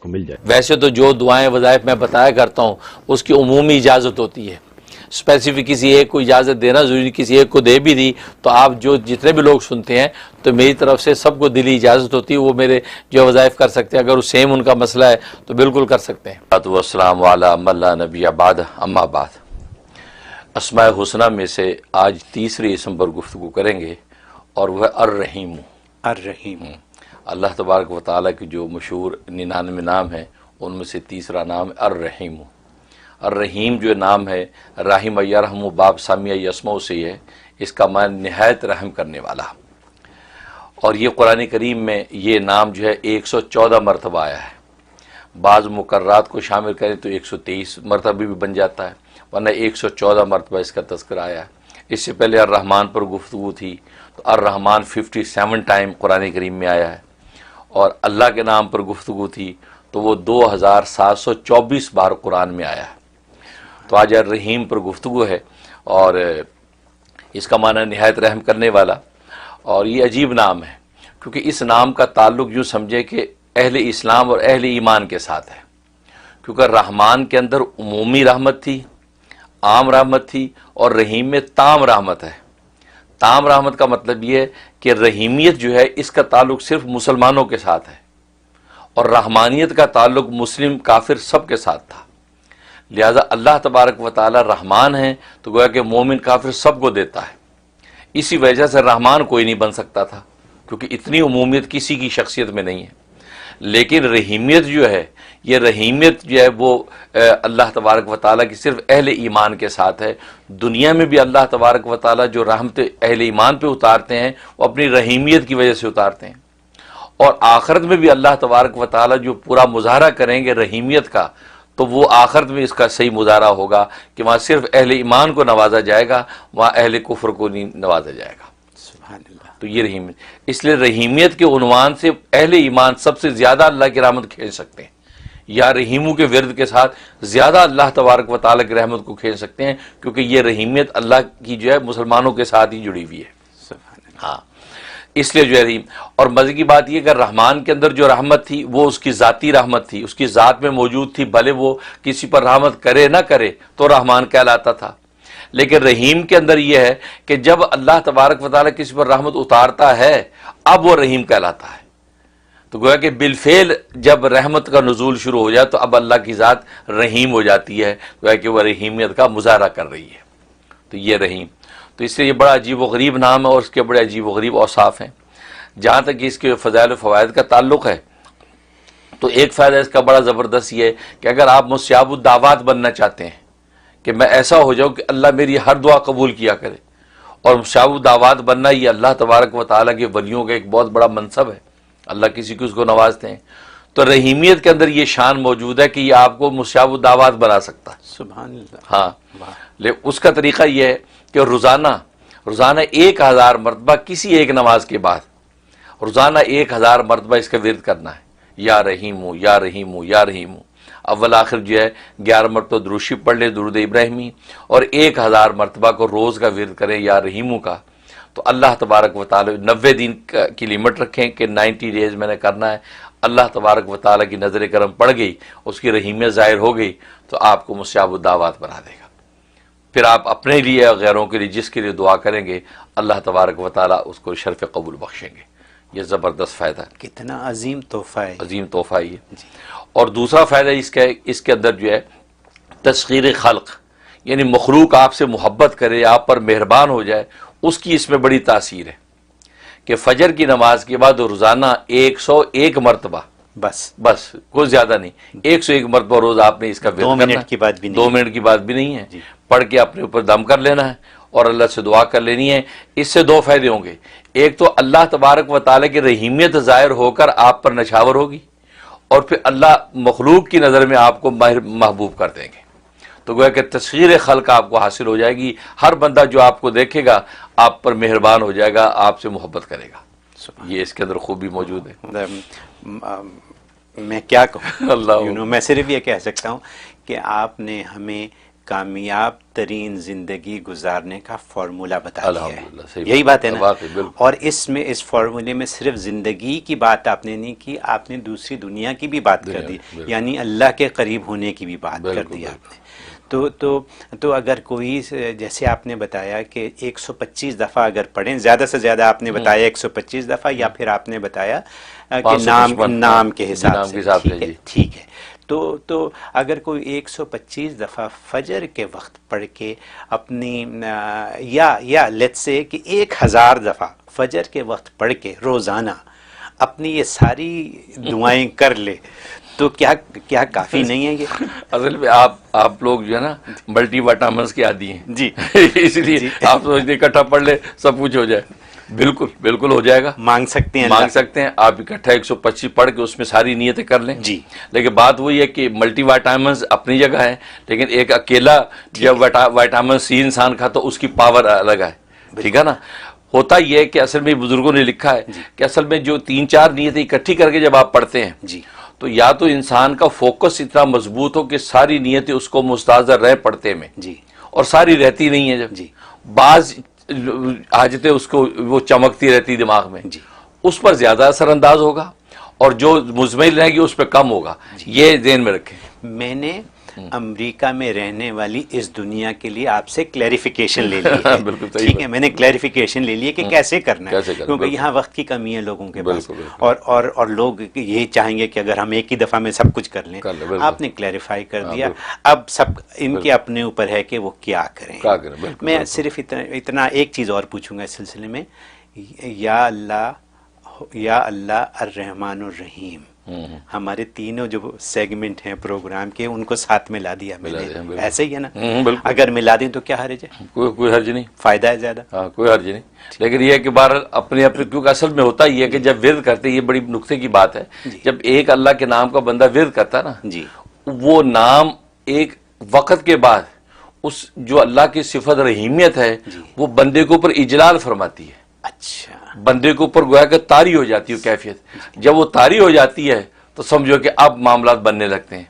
مل جائے۔ ویسے تو جو دعائیں وظائف میں بتایا کرتا ہوں اس کی عمومی اجازت ہوتی ہے، اسپیسیفک کسی ایک کو اجازت دینا ضروری نہیں، کسی ایک کو دے بھی دی تو آپ جتنے بھی لوگ سنتے ہیں تو میری طرف سے سب کو دلی اجازت ہوتی ہے، وہ میرے جو وظائف کر سکتے ہیں، اگر وہ سیم ان کا مسئلہ ہے تو بالکل کر سکتے ہیں۔ والسلام علی من لا نبی بعد، اما بعد۔ اسماء حسنہ میں سے آج تیسری اسم پر گفتگو کریں گے اور وہ ہے الرحیم۔ الرحیم، اللہ تبارک و تعالیٰ کی جو مشہور 99 نام ہیں ان میں سے تیسرا نام ہے الرحیم۔ الرحیم جو نام ہے، رحم یرحم باب سامیہ یسمع سے ہے، اس کا معنی نہایت رحم کرنے والا، اور یہ قرآن کریم میں یہ نام جو ہے 114 مرتبہ آیا ہے۔ بعض مقررات کو شامل کریں تو 123 مرتبہ بھی بن جاتا ہے، ورنہ 114 مرتبہ اس کا تذکرہ آیا ہے۔ اس سے پہلے الرحمن پر گفتگو تھی تو الرحمن 57 ٹائم قرآن کریم میں آیا ہے، اور اللہ کے نام پر گفتگو تھی تو وہ 2724 بار قرآن میں آیا ہے۔ تو آج الرحیم پر گفتگو ہے، اور اس کا معنی نہایت رحم کرنے والا، اور یہ عجیب نام ہے کیونکہ اس نام کا تعلق یوں سمجھے کہ اہل اسلام اور اہل ایمان کے ساتھ ہے، کیونکہ رحمان کے اندر عمومی رحمت تھی، عام رحمت تھی، اور رحیم میں تام رحمت ہے۔ تام رحمت کا مطلب یہ ہے کہ رحیمیت جو ہے اس کا تعلق صرف مسلمانوں کے ساتھ ہے، اور رحمانیت کا تعلق مسلم کافر سب کے ساتھ تھا۔ لہذا اللہ تبارک و تعالی رحمان ہیں تو گویا کہ مومن کافر سب کو دیتا ہے، اسی وجہ سے رحمان کوئی نہیں بن سکتا تھا کیونکہ اتنی عمومیت کسی کی شخصیت میں نہیں ہے۔ لیکن رحیمیت جو ہے، یہ رحیمیت جو ہے وہ اللہ تبارک و تعالیٰ کی صرف اہل ایمان کے ساتھ ہے۔ دنیا میں بھی اللہ تبارک و تعالیٰ جو رحمت اہل ایمان پہ اتارتے ہیں وہ اپنی رحیمیت کی وجہ سے اتارتے ہیں، اور آخرت میں بھی اللہ تبارک و تعالیٰ جو پورا مظاہرہ کریں گے رحیمیت کا، تو وہ آخرت میں اس کا صحیح مظاہرہ ہوگا کہ وہاں صرف اہل ایمان کو نوازا جائے گا، وہاں اہل کفر کو نہیں نوازا جائے گا۔ سبحان اللہ۔ تو یہ رحیمیت، اس لیے رحیمیت کے عنوان سے اہل ایمان سب سے زیادہ اللہ کی رحمت کھینچ سکتے ہیں، یا رحیموں کے ورد کے ساتھ زیادہ اللہ تبارک و تعالیٰ کی رحمت کو کھینچ سکتے ہیں، کیونکہ یہ رحیمیت اللہ کی جو ہے مسلمانوں کے ساتھ ہی جڑی ہوئی ہے۔ سبحان اللہ۔ ہاں، اس لیے جو ہے رحیم، اور مزے کی بات یہ کہ رحمان کے اندر جو رحمت تھی وہ اس کی ذاتی رحمت تھی، اس کی ذات میں موجود تھی، بھلے وہ کسی پر رحمت کرے نہ کرے تو رحمان کہلاتا تھا۔ لیکن رحیم کے اندر یہ ہے کہ جب اللہ تبارک و تعالیٰ کسی پر رحمت اتارتا ہے اب وہ رحیم کہلاتا ہے۔ تو گویا کہ بالفعل جب رحمت کا نزول شروع ہو جائے تو اب اللہ کی ذات رحیم ہو جاتی ہے، گویا کہ وہ رحیمیت کا مظاہرہ کر رہی ہے۔ تو یہ رحیم، تو اس لیے یہ بڑا عجیب و غریب نام ہے، اور اس کے بڑے عجیب و غریب اوصاف ہیں۔ جہاں تک اس کے فضائل و فوائد کا تعلق ہے تو ایک فائدہ اس کا بڑا زبردست یہ ہے کہ اگر آپ مستجاب الدعوات بننا چاہتے ہیں کہ میں ایسا ہو جاؤں کہ اللہ میری ہر دعا قبول کیا کرے، اور مستجاب الدعوات بننا یہ اللہ تبارک و تعالیٰ کے ولیوں کا ایک بہت بڑا منصب ہے، اللہ کسی کو اس کو نوازتے ہیں، تو رحیمیت کے اندر یہ شان موجود ہے کہ یہ آپ کو مستجاب الدعوات بنا سکتا ہے۔ سبحان اللہ۔ ہاں، اس کا طریقہ یہ ہے کہ روزانہ 1000 مرتبہ کسی ایک نماز کے بعد روزانہ 1000 مرتبہ اس کا ورد کرنا ہے، یا رحیم یا رحیم یا رحیم۔ اول آخر جو ہے 11 مرتبہ درود شریف پڑھ لیں، درود ابراہیمی، اور 1000 مرتبہ کو روز کا ورد کریں یا رحیموں کا، تو اللہ تبارک و تعالی 90 دن کی لمٹ رکھیں کہ 90 ڈیز میں نے کرنا ہے۔ اللہ تبارک و تعالیٰ کی نظر کرم پڑ گئی، اس کی رحیمیت ظاہر ہو گئی تو آپ کو مستجاب الدعوات بنا دے گا۔ پھر آپ اپنے لیے اور غیروں کے لیے جس کے لیے دعا کریں گے اللہ تبارک و تعالیٰ اس کو شرف قبول بخشیں گے۔ یہ زبردست فائدہ ہے، کتنا عظیم تحفہ ہے، عظیم تحفہ یہ۔ اور دوسرا فائدہ اس کے اندر جو ہے تسخیر خلق، یعنی مخلوق آپ سے محبت کرے، آپ پر مہربان ہو جائے، اس کی اس میں بڑی تاثیر ہے کہ فجر کی نماز کے بعد روزانہ 101 مرتبہ، بس کوئی زیادہ نہیں، 101 مرتبہ روز آپ نے اس کا ورد کرنا ہے۔ 2 منٹ کی بات بھی نہیں، 2 منٹ کی بات بھی نہیں ہے، پڑھ کے اپنے اوپر دم کر لینا ہے اور اللہ سے دعا کر لینی ہے۔ اس سے 2 فائدے ہوں گے، ایک تو اللہ تبارک و تعالیٰ کی رحیمیت ظاہر ہو کر آپ پر نچھاور ہوگی، اور پھر اللہ مخلوق کی نظر میں آپ کو محبوب کر دیں گے، تو گویا کہ تسخیر خلق آپ کو حاصل ہو جائے گی۔ ہر بندہ جو آپ کو دیکھے گا آپ پر مہربان ہو جائے گا، آپ سے محبت کرے گا۔ یہ اس کے اندر خوبی موجود ہے۔ میں کیا کہوں اللہ میں صرف یہ کہہ سکتا ہوں کہ آپ نے ہمیں کامیاب ترین زندگی گزارنے کا فارمولہ بتا دیا الحمدللہ، ہے. صحیح یہی بات ہے نا. واقعی بالکل. اور اس فارمولے میں صرف زندگی کی بات آپ نے نہیں کی، آپ نے دوسری دنیا کی بھی بات کر دی، بالکل. یعنی اللہ کے قریب ہونے کی بھی بات کر بالکل، دی آپ بالکل. نے. تو اگر کوئی، جیسے آپ نے بتایا کہ 125 دفعہ اگر پڑھیں، زیادہ سے زیادہ آپ نے بتایا 125 دفعہ، یا پھر آپ نے بتایا کہ 555 نام کے حساب نام سے. کے حساب سے، ٹھیک ہے، جی. ٹھیک ہے. تو اگر کوئی 125 دفعہ فجر کے وقت پڑھ کے اپنی یا لیٹس سے کہ 1000 دفعہ فجر کے وقت پڑھ کے روزانہ اپنی یہ ساری دعائیں کر لے، تو کیا کافی نہیں ہے یہ؟ اصل میں آپ لوگ جو ہے نا ملٹی وائٹامنس کے عادی ہیں جی. اس لیے آپ سوچتے اکٹھا پڑھ لے سب کچھ ہو جائے. بالکل ہو جائے گا. مانگ سکتے ہیں، مانگ سکتے ہیں آپ اکٹھا 125 پڑھ کے اس میں ساری نیتیں کر لیں. جی. لیکن بات وہی ہے کہ ملٹی وائٹامنس اپنی جگہ ہے، لیکن ایک اکیلا جب وائٹامن سی انسان کھاتا تو اس کی پاور الگ ہے. ٹھیک ہے نا. ہوتا یہ ہے کہ اصل میں بزرگوں نے لکھا ہے کہ اصل میں جو 3-4 نیتیں اکٹھی کر کے جب آپ پڑھتے ہیں جی، تو یا تو انسان کا فوکس اتنا مضبوط ہو کہ ساری نیتیں اس کو مستحضر رہے پڑھتے میں، جی، اور ساری رہتی نہیں ہے. جب جی، بعض حاجتیں اس کو وہ چمکتی رہتی دماغ میں، جی، اس پر زیادہ اثر انداز ہوگا، اور جو مزمل رہے گی اس پہ کم ہوگا. یہ ذہن میں رکھیں. میں نے امریکہ میں رہنے والی اس دنیا کے لیے آپ سے کلیریفیکیشن لے لی ہے. بالکل صحیح ٹھیک ہے، میں نے کلیریفیکیشن لے لی ہے کہ کیسے کرنا ہے، کیونکہ یہاں وقت کی کمی ہے لوگوں کے پاس، اور لوگ یہی چاہیں گے کہ اگر ہم ایک ہی دفعہ میں سب کچھ کر لیں. آپ نے کلیریفائی کر دیا. اب سب ان کے اپنے اوپر ہے کہ وہ کیا کریں. میں صرف اتنا ایک چیز اور پوچھوں گا اس سلسلے میں. یا اللہ الرحمن الرحیم، ہمارے تینوں جو سیگمنٹ ہیں پروگرام کے ان کو ساتھ میں لا دیا میں نے. ایسے ہی ہے نا. اگر ملا دیں تو کیا حرج ہے؟ کوئی حرج نہیں، فائدہ ہے زیادہ. ہاں کوئی حرج نہیں. لیکن یہ ہے کہ بہرحال اپنے کیونکہ اصل میں ہوتا یہ ہے کہ جب ورد کرتے، یہ بڑی نقطے کی بات ہے، جب ایک اللہ کے نام کا بندہ ورد کرتا نا، جی، وہ نام ایک وقت کے بعد اس جو اللہ کی صفت رحیمیت ہے وہ بندے کے اوپر اجلال فرماتی ہے. اچھا. بندے کے اوپر گویا کہ طاری ہو جاتی ہے کیفیت. جب وہ طاری ہو جاتی ہے تو سمجھو کہ اب معاملات بننے لگتے ہیں.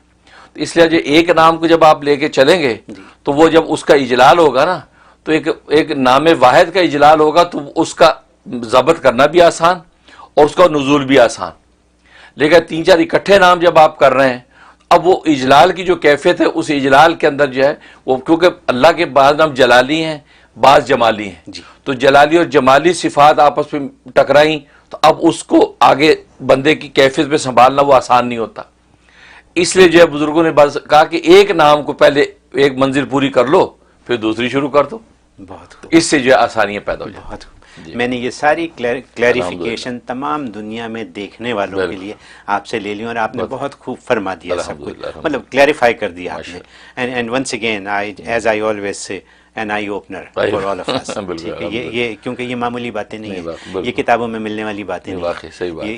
تو اس لیے جو ایک نام کو جب آپ لے کے چلیں گے تو وہ جب اس کا اجلال ہوگا نا، تو ایک نام واحد کا اجلال ہوگا تو اس کا ضبط کرنا بھی آسان اور اس کا نزول بھی آسان. لیکن 3-4 اکٹھے نام جب آپ کر رہے ہیں، اب وہ اجلال کی جو کیفیت ہے اس اجلال کے اندر جو ہے وہ، کیونکہ اللہ کے بعض نام جلالی ہیں بعض جمالی ہیں، تو جلالی اور جمالی صفات آپس میں ٹکرائیں تو اب اس کو آگے بندے کی کیفیت پہ سنبھالنا وہ آسان نہیں ہوتا. اس لیے جو ہے بزرگوں نے کہا کہ ایک نام کو پہلے ایک منزل پوری کر لو پھر دوسری شروع کر دو. بہت خوب. اس سے جو ہے آسانیاں پیدا ہو جائیں. میں نے یہ ساری کلیریفیکیشن تمام دنیا میں دیکھنے والوں کے لیے آپ سے لے لی، اور آپ نے بہت خوب فرما دیا سب کچھ، مطلب کلیریفائی کر دیا آپ نے. And once again as I always say an eye opener for all of us. ٹھیک ہے، یہ کیونکہ یہ معمولی باتیں نہیں ہیں، یہ کتابوں میں ملنے والی باتیں نہیں ہیں.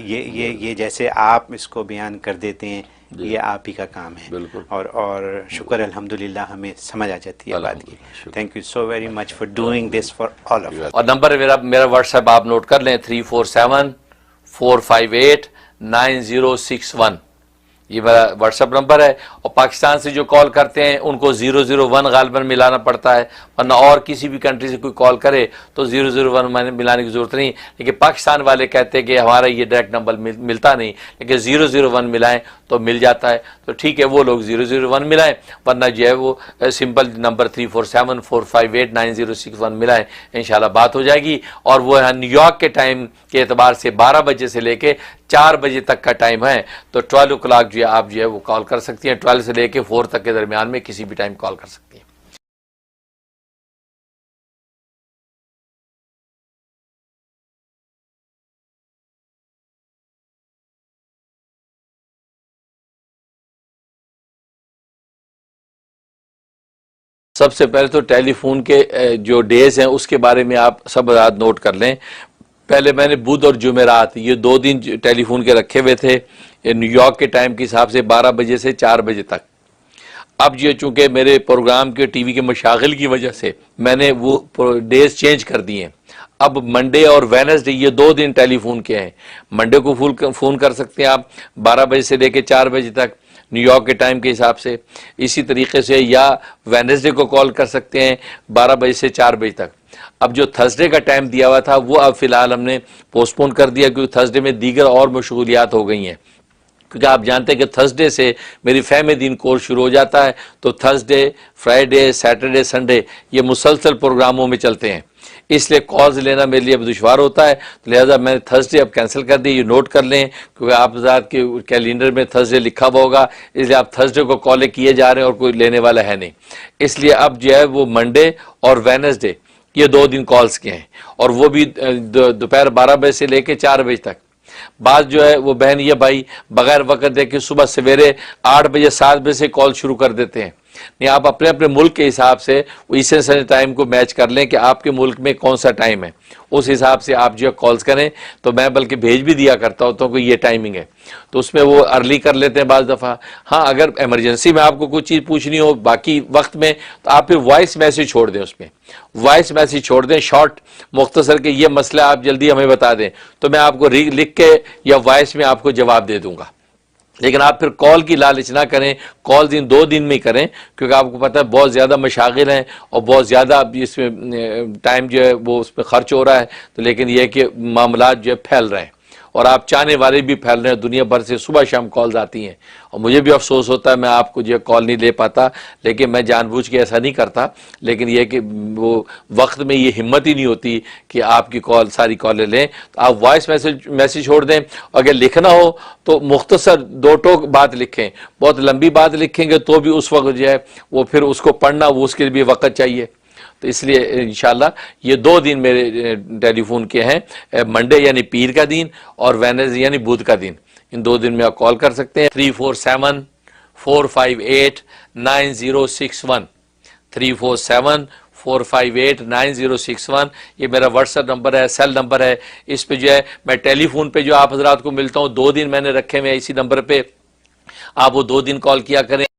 یہ جیسے آپ اس کو بیان کر دیتے ہیں، یہ آپ ہی کا کام ہے، اور شکر الحمدللہ ہمیں سمجھ آ جاتی ہے بات کی. Thank you so very much for doing this for all of us. اور نمبر میرا واٹس ایپ آپ نوٹ کر لیں 347-458-9061. یہ میرا واٹس ایپ نمبر ہے. اور پاکستان سے جو کال کرتے ہیں ان کو 001 غالباً ملانا پڑتا ہے، ورنہ اور کسی بھی کنٹری سے کوئی کال کرے تو 001 ملانے کی ضرورت نہیں. لیکن پاکستان والے کہتے ہیں کہ ہمارا یہ ڈائریکٹ نمبر ملتا نہیں، لیکن 001 ملائیں تو مل جاتا ہے. تو ٹھیک ہے، وہ لوگ 001 ملائیں، ورنہ جو ہے وہ سمپل نمبر 347-458-9061 ملائیں. انشاءاللہ بات ہو جائے گی. اور وہ نیو یارک کے ٹائم کے اعتبار سے 12 بجے سے لے کے 4 بجے تک کا ٹائم ہے، تو 12 o'clock جو ہے آپ جو ہے وہ کال کر سکتی ہیں. 12 سے لے کے 4 تک کے درمیان میں کسی بھی ٹائم کال کر سکتی ہیں. سب سے پہلے تو ٹیلی فون کے جو ڈیز ہیں اس کے بارے میں آپ سب رات نوٹ کر لیں. پہلے میں نے بدھ اور جمعرات یہ 2 دن ٹیلی فون کے رکھے ہوئے تھے نیو یارک کے ٹائم کے حساب سے 12 بجے سے 4 بجے تک. اب یہ چونکہ میرے پروگرام کے ٹی وی کے مشاغل کی وجہ سے میں نے وہ ڈیز چینج کر دیے ہیں. اب منڈے اور وینسڈے یہ 2 دن ٹیلی فون کے ہیں. منڈے کو فون کر سکتے ہیں آپ 12 بجے سے لے کے 4 بجے تک. نیو یارک کے ٹائم کے حساب سے. اسی طریقے سے یا وینسڈے کو کال کر سکتے ہیں 12 بجے سے 4 بجے تک. اب جو تھرسڈے کا ٹائم دیا ہوا تھا وہ اب فی الحال ہم نے پوسٹ پون کر دیا کیونکہ تھرسڈے میں دیگر اور مشغولیات ہو گئی ہیں. کیونکہ آپ جانتے ہیں کہ تھرسڈے سے میری فہم دین کورس شروع ہو جاتا ہے, تو تھرسڈے, فرائیڈے, سیٹرڈے, سنڈے یہ مسلسل پروگراموں میں چلتے ہیں, اس لیے کالز لینا میرے لیے اب دشوار ہوتا ہے. لہٰذا میں نے تھرسڈے اب کینسل کر دی. یہ نوٹ کر لیں کیونکہ آپ ذات کے کیلنڈر میں تھرسڈے لکھا ہوا ہوگا, اس لیے آپ تھرسڈے کو کالیں کیے جا رہے ہیں اور کوئی لینے والا ہے نہیں. اس لیے اب جو ہے وہ منڈے اور وینسڈے یہ 2 دن کالز کے ہیں, اور وہ بھی دوپہر 12 بجے سے لے کے 4 بجے تک. بعض جو ہے وہ بہن یا بھائی بغیر وقت دے کے صبح سویرے 8 بجے 7 بجے سے کال شروع کر دیتے ہیں. نہیں, آپ اپنے اپنے ملک کے حساب سے ایسٹرن اسٹینڈرڈ ٹائم کو میچ کر لیں کہ آپ کے ملک میں کون سا ٹائم ہے, اس حساب سے آپ جو ہے کالز کریں. تو میں بلکہ بھیج بھی دیا کرتا ہوتا ہوں کہ یہ ٹائمنگ ہے, تو اس میں وہ ارلی کر لیتے ہیں بعض دفعہ. ہاں اگر ایمرجنسی میں آپ کو کوئی چیز پوچھنی ہو باقی وقت میں تو آپ پھر وائس میسیج چھوڑ دیں, اس میں وائس میسیج چھوڑ دیں شارٹ مختصر کہ یہ مسئلہ آپ جلدی ہمیں بتا دیں, تو میں آپ کو لکھ کے یا وائس میں آپ کو جواب دے دوں گا. لیکن آپ پھر کال کی لالچ نہ کریں, کال 2 دن میں ہی کریں, کیونکہ آپ کو پتہ ہے بہت زیادہ مشاغل ہیں اور بہت زیادہ اس میں ٹائم جو ہے وہ اس پہ خرچ ہو رہا ہے. تو لیکن یہ کہ معاملات جو ہے پھیل رہے ہیں اور آپ چاہنے والے بھی پھیل رہے ہیں, دنیا بھر سے صبح شام کالز آتی ہیں, اور مجھے بھی افسوس ہوتا ہے میں آپ کو جو کال نہیں لے پاتا, لیکن میں جان بوجھ کے ایسا نہیں کرتا. لیکن یہ کہ وہ وقت میں یہ ہمت ہی نہیں ہوتی کہ آپ کی کال ساری کالیں لیں. تو آپ وائس میسیج چھوڑ دیں, اگر لکھنا ہو تو مختصر 2 ٹوک بات لکھیں. بہت لمبی بات لکھیں گے تو بھی اس وقت جو ہے وہ پھر اس کو پڑھنا وہ اس کے لیے بھی وقت چاہیے. تو اس لیے انشاءاللہ یہ 2 دن میرے ٹیلی فون کے ہیں, منڈے یعنی پیر کا دن اور وینسڈے یعنی بدھ کا دن. ان 2 دن میں آپ کال کر سکتے ہیں. 347-458-9061 347-458-9061 یہ میرا واٹس ایپ نمبر ہے, سیل نمبر ہے. اس پہ جو ہے میں ٹیلی فون پہ جو آپ حضرات کو ملتا ہوں 2 دن میں نے رکھے ہوئے اسی نمبر پہ, آپ وہ 2 دن کال کیا کریں.